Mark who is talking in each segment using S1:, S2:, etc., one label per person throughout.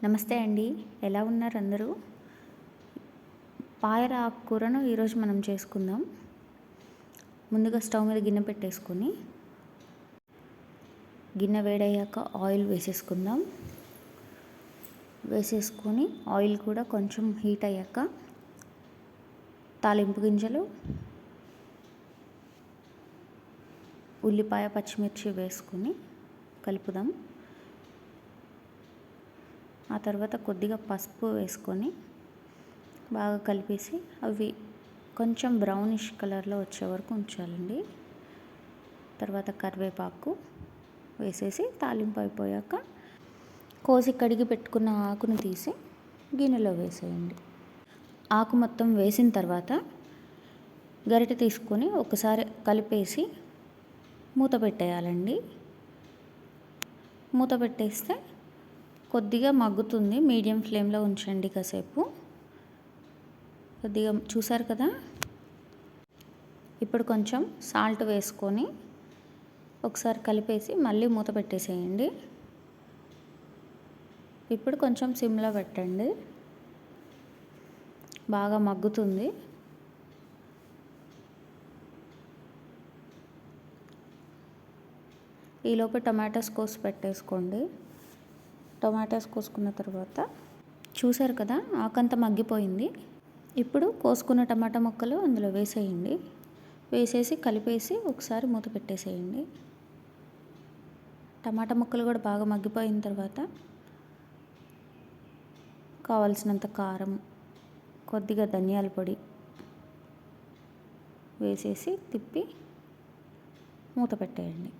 S1: నమస్తే అండి. ఎలా ఉన్నారు అందరూ? పాయల ఆకుకూరను ఈరోజు మనం చేసుకుందాం. ముందుగా స్టవ్ మీద గిన్నె పెట్టేసుకొని గిన్నె వేడయ్యాక ఆయిల్ వేసేసుకుందాం. వేసేసుకొని ఆయిల్ కూడా కొంచెం హీట్ అయ్యాక తాలింపు గింజలు, ఉల్లిపాయ, పచ్చిమిర్చి వేసుకొని కలుపుదాం. ఆ తర్వాత కొద్దిగా పసుపు వేసుకొని బాగా కలిపేసి అవి కొంచెం బ్రౌనిష్ కలర్లో వచ్చే వరకు ఉంచాలండి. తర్వాత కరివేపాకు వేసేసి తాలింపు అయిపోయాక కోసి కడిగి పెట్టుకున్న ఆకును తీసి గిన్నెలో వేసేయండి. ఆకు మొత్తం వేసిన తర్వాత గరిటె తీసుకొని ఒకసారి కలిపేసి మూత పెట్టేయాలండి. మూత పెట్టేస్తే కొద్దిగా మగ్గుతుంది. మీడియం ఫ్లేమ్లో ఉంచండి కాసేపు. కొద్దిగా చూసారు కదా. ఇప్పుడు కొంచెం సాల్ట్ వేసుకొని ఒకసారి కలిపేసి మళ్ళీ మూత పెట్టేసేయండి. ఇప్పుడు కొంచెం సిమ్లో పెట్టండి, బాగా మగ్గుతుంది. ఈలోపు టమాటాస్ కోసి పెట్టేసుకోండి. టమాటాస్ కోసుకున్న తర్వాత చూసారు కదా ఆకంతా మగ్గిపోయింది. ఇప్పుడు కోసుకున్న టమాటా ముక్కలు అందులో వేసేయండి. వేసేసి కలిపేసి ఒకసారి మూత పెట్టేసేయండి. టమాటా ముక్కలు కూడా బాగా మగ్గిపోయిన తర్వాత కావాల్సినంత కారం, కొద్దిగా ధనియాల పొడి వేసేసి తిప్పి మూత పెట్టేయండి.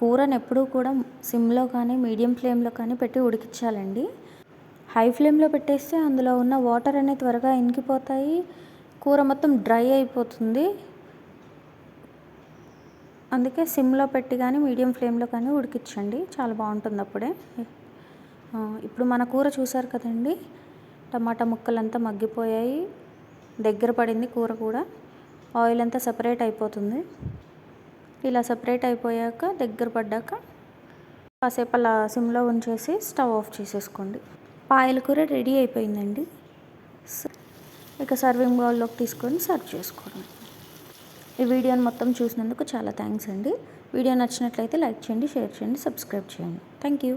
S1: కూరను ఎప్పుడూ కూడా సిమ్లో కానీ మీడియం ఫ్లేమ్లో కానీ పెట్టి ఉడికించాలండి. హై ఫ్లేమ్లో పెట్టేస్తే అందులో ఉన్న వాటర్ అనేది త్వరగా ఇంకిపోతాయి, కూర మొత్తం డ్రై అయిపోతుంది. అందుకే సిమ్లో పెట్టి కానీ మీడియం ఫ్లేమ్లో కానీ ఉడికించండి, చాలా బాగుంటుంది అప్పుడే. ఇప్పుడు మన కూర చూసారు కదండి, టమాటా ముక్కలంతా మగ్గిపోయాయి, దగ్గర పడింది కూర కూడా. ఆయిల్ అంతా సపరేట్ అయిపోతుంది. ఇలా సపరేట్ అయిపోయాక దగ్గర పడ్డాక కాసేపు అలా సిమ్లో ఉంచేసి స్టవ్ ఆఫ్ చేసేసుకోండి. పాయల కూర రెడీ అయిపోయిందండి. ఇక సర్వింగ్ బౌల్లోకి తీసుకొని సర్వ్ చేసుకోండి. ఈ వీడియోని మొత్తం చూసినందుకు చాలా థ్యాంక్స్ అండి. వీడియో నచ్చినట్లయితే లైక్ చేయండి, షేర్ చేయండి, సబ్స్క్రైబ్ చేయండి. Thank you.